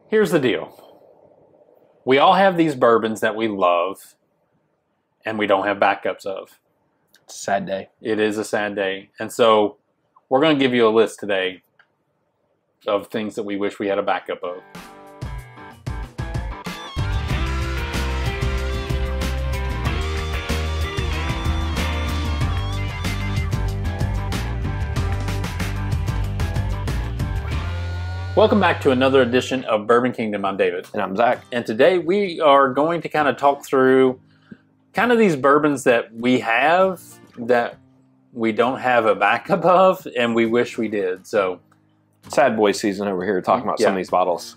Here's the deal. We all have these bourbons that we love, and we don't have backups of. It's a sad day. It is a sad day. And so we're going to give you a list today of things that we wish we had a backup of. Welcome back to another edition of Bourbon Kingdom. I'm David. And I'm Zach. And today we are going to kind of talk through kind of these bourbons that we have that we don't have a backup of and we wish we did. So sad boy season over here talking about some of these bottles.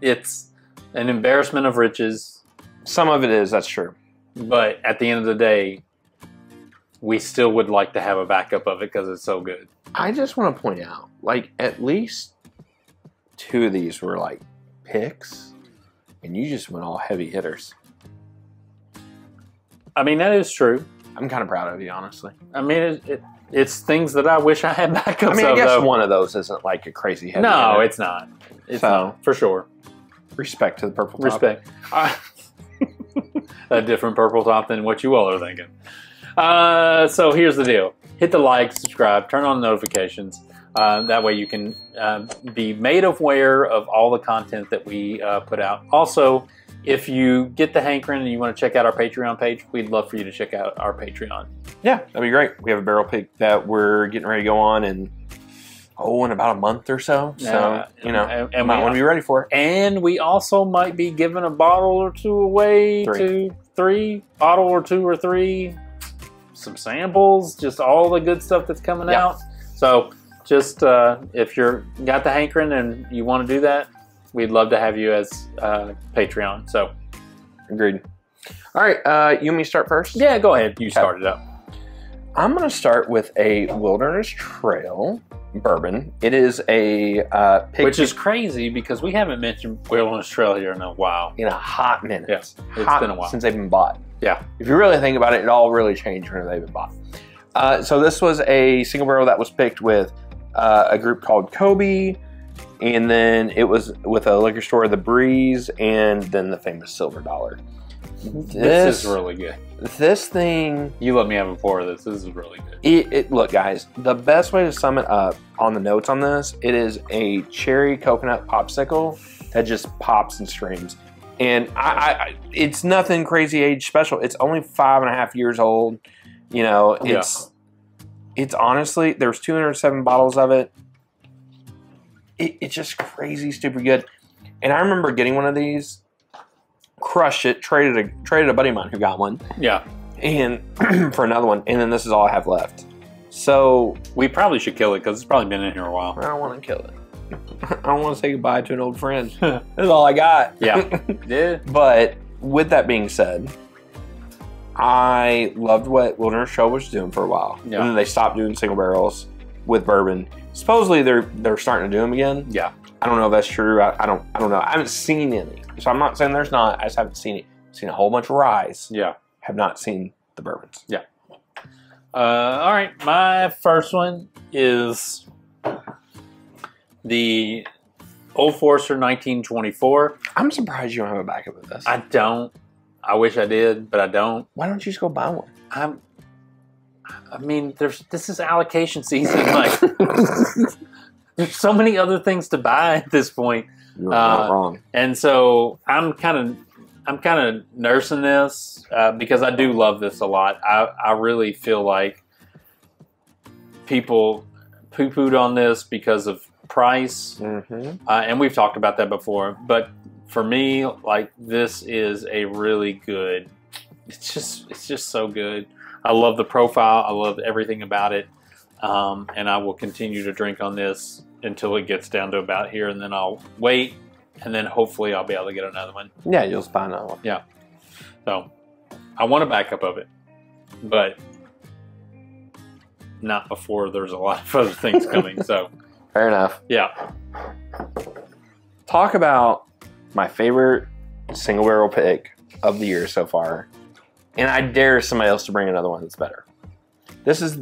It's an embarrassment of riches. Some of it is, that's true. But at the end of the day, we still would like to have a backup of it because it's so good. I just want to point out, like, at least two of these were like picks, and you just went all heavy hitters. I mean, that is true. I'm kind of proud of you, honestly. I mean, it's things that I wish I had backups of. I mean, I guess one of those isn't like a crazy heavy No, hitter. it's not. It's not, for sure. Respect to the purple top. Respect. A different purple top than what you all are thinking. So here's the deal. Hit the like, subscribe, turn on notifications. That way you can be made aware of all the content that we put out. Also, if you get the hankering and you want to check out our Patreon page, we'd love for you to check out our Patreon. Yeah, that'd be great. We have a barrel pick that we're getting ready to go on in about a month or so. So, you know, and might want to be ready for it. And we also might be giving a bottle or two away to bottle or two or three, some samples, just all the good stuff that's coming out. So just if you're got the hankering and you want to do that, we'd love to have you as Patreon. So, agreed. All right, you want me to start first? Yeah, go ahead. You start it up. I'm going to start with a Wilderness Trail bourbon. It is a which is crazy because we haven't mentioned Wilderness Trail here in a while. In a hot minute. Yeah, it's been a while since they've been bought. Yeah. If you really think about it, it all really changed when they've been bought. So this was a single barrel that was picked with a group called Kobe, and then it was with a liquor store, The Breeze, and then the famous Silver Dollar. This is really good. This thing... You let me have a pour of this. This is really good. Look, guys, the best way to sum it up on the notes on this, it is a cherry coconut popsicle that just pops and screams. And it's nothing crazy age special. It's only 5.5 years old. You know, it's honestly, there's 207 bottles of it. It's just crazy, stupid good. And I remember getting one of these, crushed it, traded a buddy of mine who got one. Yeah. And for another one, and then this is all I have left. So we probably should kill it because it's probably been in here a while. I don't want to kill it. I don't want to say goodbye to an old friend. That's all I got. Yeah. Yeah. But with that being said, I loved what Wilderness Trail was doing for a while. Yeah. And then they stopped doing single barrels with bourbon. Supposedly they're starting to do them again. Yeah. I don't know if that's true. I don't know. I haven't seen any. So I'm not saying there's not. I just haven't seen it. I've seen a whole bunch of ryes. Yeah. Have not seen the bourbons. Yeah. All right. My first one is the Old Forester 1924. I'm surprised you don't have a backup of this. I don't. I wish I did, but I don't. Why don't you just go buy one? I mean, this is allocation season. Like, there's so many other things to buy at this point. You're not wrong. And so I'm kind of nursing this because I do love this a lot. I really feel like people poo-pooed on this because of price, and we've talked about that before. But for me, like, this is a really good. It's just so good. I love the profile. I love everything about it, and I will continue to drink on this until it gets down to about here, and then I'll wait, and then hopefully I'll be able to get another one. Yeah, you'll find another one. Yeah. So I want a backup of it, but not before there's a lot of other things coming. So fair enough. Yeah. Talk about my favorite single barrel pick of the year so far, and I dare somebody else to bring another one that's better. This is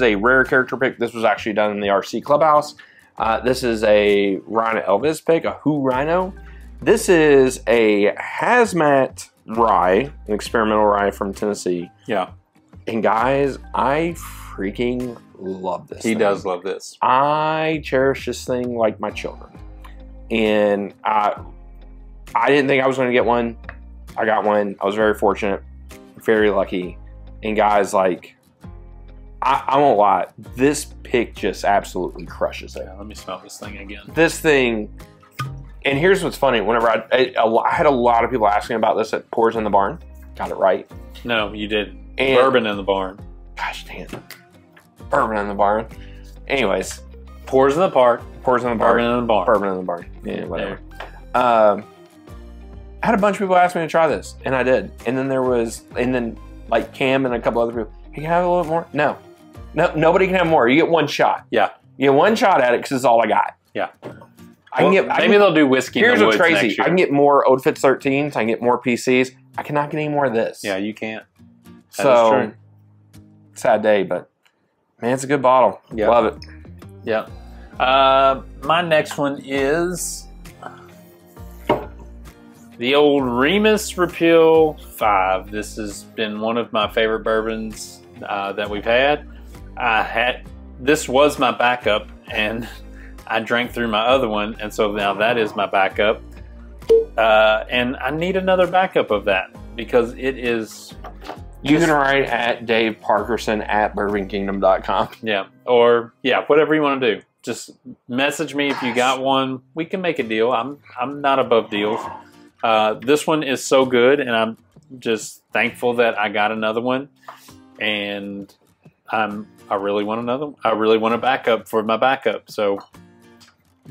a rare character pick. This was actually done in the RC Clubhouse This is a Rhino Elvis pick, a Who Rhino. This is a hazmat rye, an experimental rye from Tennessee. Yeah. And guys, I freaking love this. He does love this. I cherish this thing like my children. And I didn't think I was going to get one. I got one. I was very fortunate, very lucky. And guys, like, I won't lie, this pick just absolutely crushes it. Yeah, let me smell this thing again. This thing, and here's what's funny. Whenever I had a lot of people asking about this at Pours in the Barn. Got it right. No, you didn't. And, Bourbon in the Barn. Gosh damn. Bourbon in the Barn. Anyways. Pours in the Park. Pours in the Barn. Bourbon in the Barn. Bourbon in the Barn. Yeah, whatever. I had a bunch of people ask me to try this, and I did. And then like Cam and a couple other people, hey, can I have a little bit more? No. No, nobody can have more. You get one shot. Yeah. You get one shot at it because it's all I got. Yeah. Maybe they'll do whiskey. Here's in the what's woods crazy. next year. I can get more Old Fitz 13s. I can get more PCs. I cannot get any more of this. Yeah, you can't. That so, is true. Sad day, but man, it's a good bottle. Yeah. Love it. Yeah. My next one is the old Remus Repeal 5. This has been one of my favorite bourbons that we've had. This was my backup, and I drank through my other one, and so now that is my backup. And I need another backup of that because it is. You can write at Dave Parkerson at bourbonkingdom.com. Yeah, or whatever you want to do. Just message me if you got one. We can make a deal. I'm not above deals. This one is so good, and I'm just thankful that I got another one. And I really want another one. I really want a backup for my backup. So,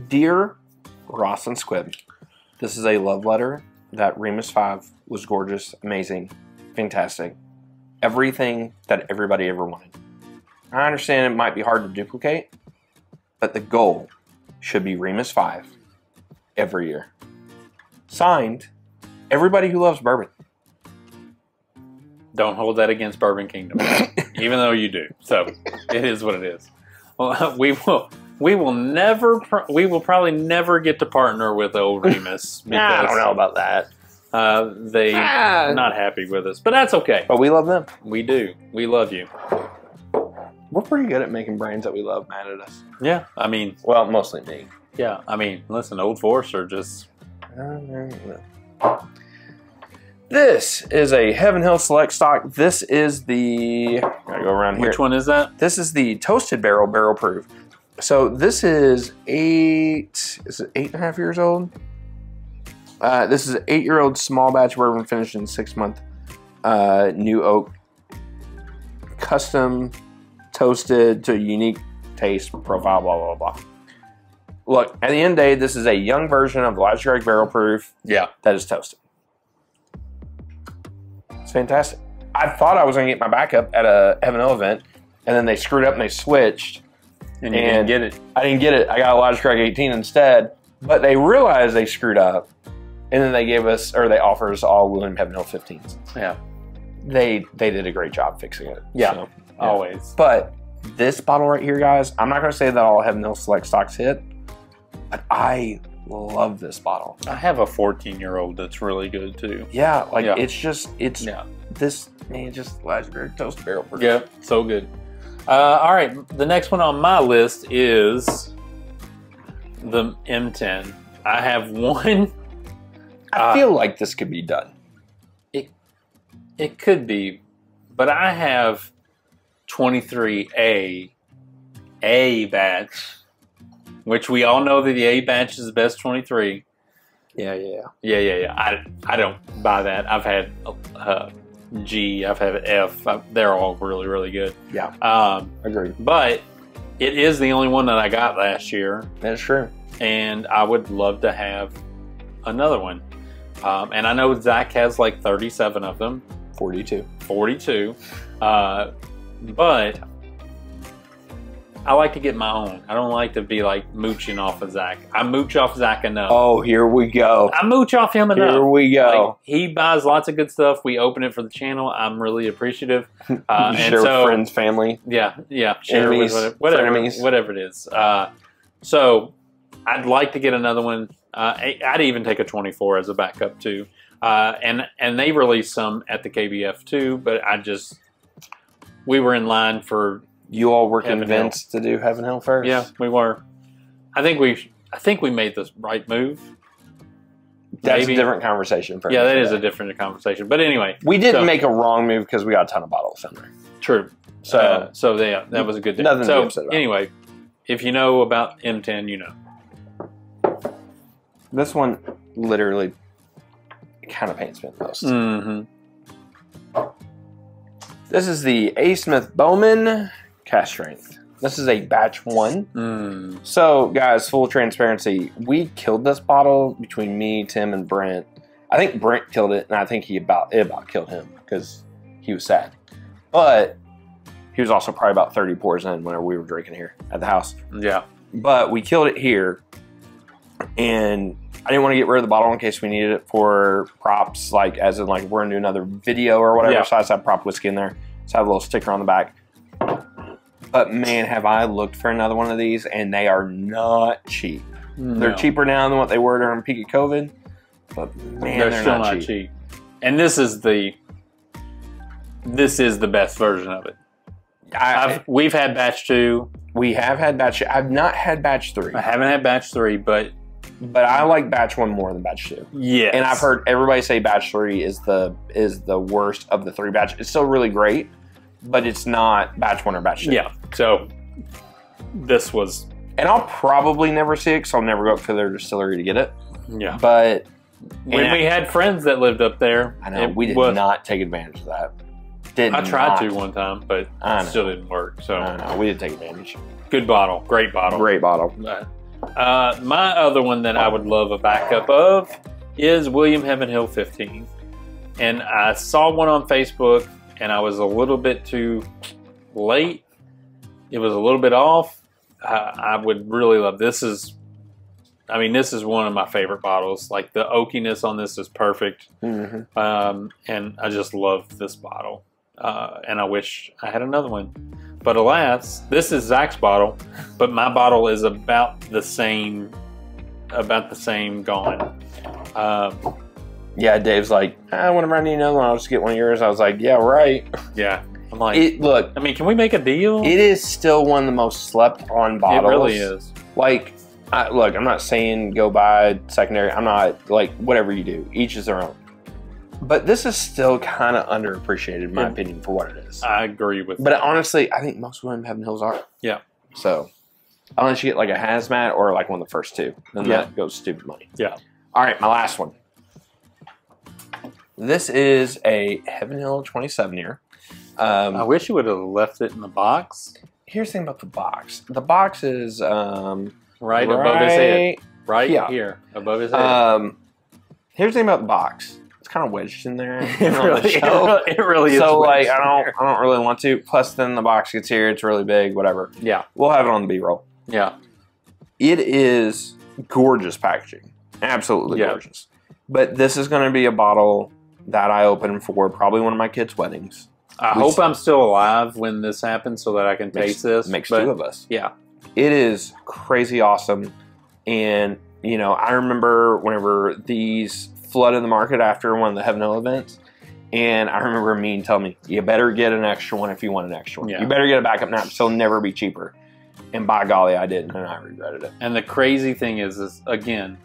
dear Ross and Squib, this is a love letter. That Remus 5 was gorgeous, amazing, fantastic. Everything that everybody ever wanted. I understand it might be hard to duplicate, but the goal should be Remus 5 every year. Signed, everybody who loves bourbon. Don't hold that against Bourbon Kingdom, even though you do. So it is what it is. Well, we will probably never get to partner with old Remus. I don't know about that. They're not happy with us, but that's okay. But we love them. We do. We love you. We're pretty good at making brands that we love mad at us. Yeah, I mean, well, mostly me. Yeah, I mean, listen, Old Forester just. This is a Heaven Hill Select Stock. This is the. Gotta go around here. Which one is that? This is the Toasted Barrel Proof. So this is 8.5 years old? This is an 8-year-old small batch bourbon finished in 6-month new oak, custom toasted to a unique taste profile, blah, blah, blah. Look, at the end of the day, this is a young version of the Elijah Craig Barrel Proof that is toasted. It's fantastic. I thought I was going to get my backup at a Heaven Hill event, and then they screwed up and they switched. And you didn't get it. I didn't get it. I got Elijah Craig 18 instead, but they realized they screwed up. And then they gave us, or they offered us all William Heaven Hill 15s. Yeah. They did a great job fixing it. Yeah, so, always. But this bottle right here, guys, I'm not going to say that all Heaven Hill Select Stocks hit, but I love this bottle. I have a 14-year-old that's really good too. Yeah, like it's this, man, just legendary toast barrel proof. Yeah, so good. All right, the next one on my list is the M10. I have one. I feel like this could be done. It could be, but I have 23A batch, which we all know that the A batch is the best 23. Yeah. I don't buy that. I've had G, I've had F. They're all really, really good. Yeah. Agreed. But it is the only one that I got last year. That's true. And I would love to have another one. And I know Zach has like 37 of them. 42. But I like to get my own. I don't like to be like mooching off of Zach. I mooch off Zach enough. Oh, here we go. I mooch off him enough. Here we go. Like, he buys lots of good stuff. We open it for the channel. I'm really appreciative. And share with friends, family. Yeah. Share enemies, with whatever it is. So I'd like to get another one. I'd even take a 24 as a backup too. And they released some at the KBF too, but we were in line for. You all were convinced to do Heaven Hill first? Yeah, we were. I think we made the right move. That's Maybe. a different conversation. Yeah, that is a different conversation. But anyway, we didn't make a wrong move because we got a ton of bottles in there. True. So yeah, that was a good thing. Nothing to be upset about. Anyway, if you know about M10, you know. This one literally kind of pains me the most. Mm-hmm. This is the A. Smith Bowman Cask Strength. This is a batch one. So, guys, full transparency, we killed this bottle between me, Tim, and Brent. I think Brent killed it, and I think it about killed him because he was sad. But he was also probably about 30 pours in whenever we were drinking here at the house. Yeah. But we killed it here, and I didn't want to get rid of the bottle in case we needed it for props, like as in like we're gonna do another video or whatever. Yeah. So I just have prop whiskey in there. So I have a little sticker on the back. But man, have I looked for another one of these, and they are not cheap. No. They're cheaper now than what they were during peak of COVID. But man, they're still not cheap. And this is the best version of it. We've had batch 2. We have had batch. I've not had batch 3. I haven't had batch 3, but I like batch 1 more than batch 2. yeah. And I've heard everybody say batch 3 is the worst of the 3 batch. It's still really great, but it's not batch 1 or batch 2. Yeah. So this was. And I'll probably never see it because I'll never go up to their distillery to get it. Yeah. But when we had friends that lived up there, I know we did not take advantage of that. I tried to one time, but it still didn't work. So I know we didn't take advantage. Good bottle, great bottle, Great bottle. My other one that I would love a backup of is William Heaven Hill 15, and I saw one on Facebook, and I was a little bit too late. It was a little bit off. I would really love this. This is one of my favorite bottles. Like the oakiness on this is perfect, and I just love this bottle. And I wish I had another one, but alas, this is Zach's bottle, but my bottle is about the same gone. Yeah, Dave's like, whenever I need another one, I'll just get one of yours. I was like, yeah, right. Yeah, I'm like, look. I mean, can we make a deal? It is still one of the most slept on bottles. It really is. Like, look, I'm not saying go buy secondary. I'm not like whatever you do. Each is their own. But this is still kind of underappreciated, in my opinion, for what it is. I agree with But that. honestly, I think most William Heaven Hills are. Yeah. So, unless you get like a hazmat or like one of the first two, then that goes stupid money. Yeah. All right, my last one. This is a Heaven Hill 27-year. I wish you would have left it in the box. Here's the thing about the box. The box is right above his head. Right here, above his head. Here's the thing about the box. It's kind of wedged in there. It really is. So like, I don't really want to. Plus, then the box gets here. It's really big. Whatever. Yeah. We'll have it on the B-roll. Yeah. It is gorgeous packaging. Absolutely gorgeous. But this is going to be a bottle that I open for probably one of my kids' weddings. I hope I'm still alive when this happens so that I can taste this. Makes two of us. Yeah. It is crazy awesome. And, you know, I remember whenever these flooded the market after one of the Heaven Hill events, and I remember Mean telling me, you better get an extra one if you want an extra one. Yeah. You better get a backup now because it'll never be cheaper. And by golly, I didn't, and I regretted it. And the crazy thing is again,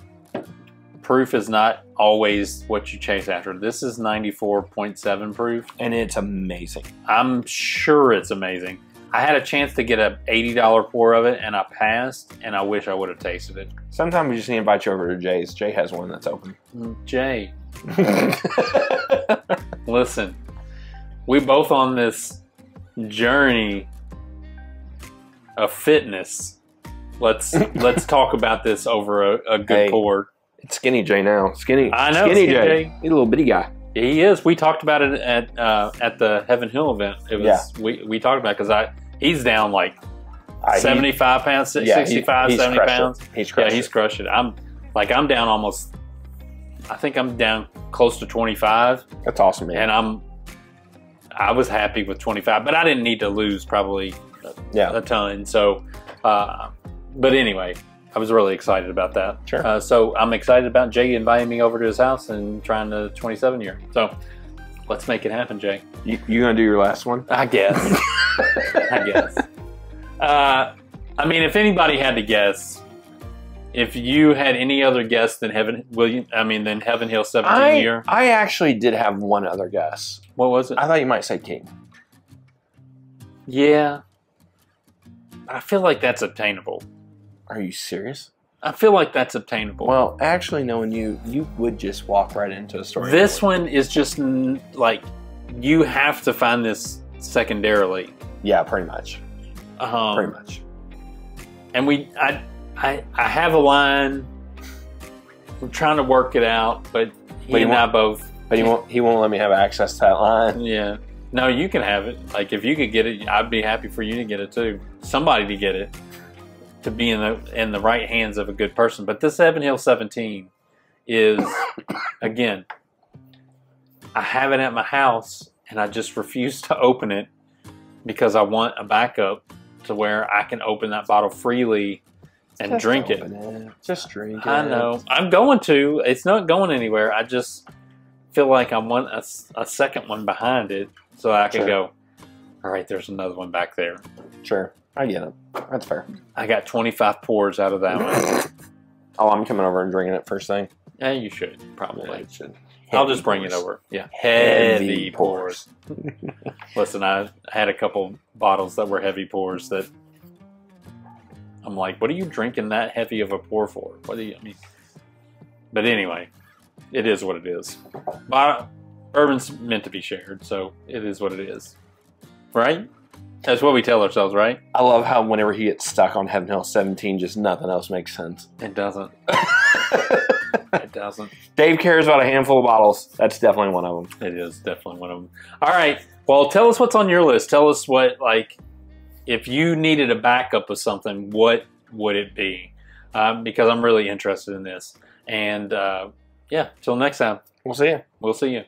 proof is not always what you chase after. This is 94.7 proof. And it's amazing. I'm sure it's amazing. I had a chance to get an $80 pour of it, and I passed, and I wish I would have tasted it. Sometimes we just need to invite you over to Jay's. Jay has one that's open. Jay. Listen, we both on this journey of fitness. Let's talk about this over a good pour. It's Skinny Jay now. Skinny. I know. Skinny Jay. He's a little bitty guy. He is. We talked about it at the Heaven Hill event. It was we talked about it because he's down like 75 pounds, 65, 70 pounds. He's crushed it. I'm down almost. I think I'm down close to 25. That's awesome, man. And I was happy with 25, but I didn't need to lose probably a ton. So, but anyway, I was really excited about that. Sure. So I'm excited about Jay inviting me over to his house and trying the 27 year. So let's make it happen, Jay. You gonna do your last one? I guess. I guess. I mean, if anybody had to guess, if you had any other guess than Heaven Hill 17 year. I actually did have one other guess. What was it? I thought you might say King. Yeah. I feel like that's obtainable. Are you serious? I feel like that's obtainable. Well, actually, knowing you would just walk right into a story. This one is just like, you have to find this secondarily. Yeah, pretty much. Pretty much. And I have a line. We're trying to work it out, but he and I both. But he won't let me have access to that line. Yeah. No, you can have it. Like, if you could get it, I'd be happy for you to get it too. Somebody to get it, to be in the right hands of a good person. But this Heaven Hill 17 is, again, I have it at my house, and I just refuse to open it because I want a backup to where I can open that bottle freely and just drink it. Just drink it. I know. I'm going to. It's not going anywhere. I just feel like I want a second one behind it so I can go, all right, there's another one back there. Sure. I get it. That's fair. I got 25 pours out of that one. Oh, I'm coming over and drinking it first thing. Yeah, you should, probably. Yeah, should. I'll just bring it over. Yeah. Heavy pours. Listen, I had a couple bottles that were heavy pours that I'm like, what are you drinking that heavy of a pour for? What do you, I mean? But anyway, it is what it is. Bourbon's meant to be shared, so it is what it is. Right? That's what we tell ourselves, right? I love how whenever he gets stuck on Heaven Hill 17, just nothing else makes sense. It doesn't. It doesn't. Dave cares about a handful of bottles. That's definitely one of them. It is definitely one of them. All right. Well, tell us what's on your list. Tell us what, like, if you needed a backup of something, what would it be? Because I'm really interested in this. And, yeah, till next time. We'll see you. We'll see you.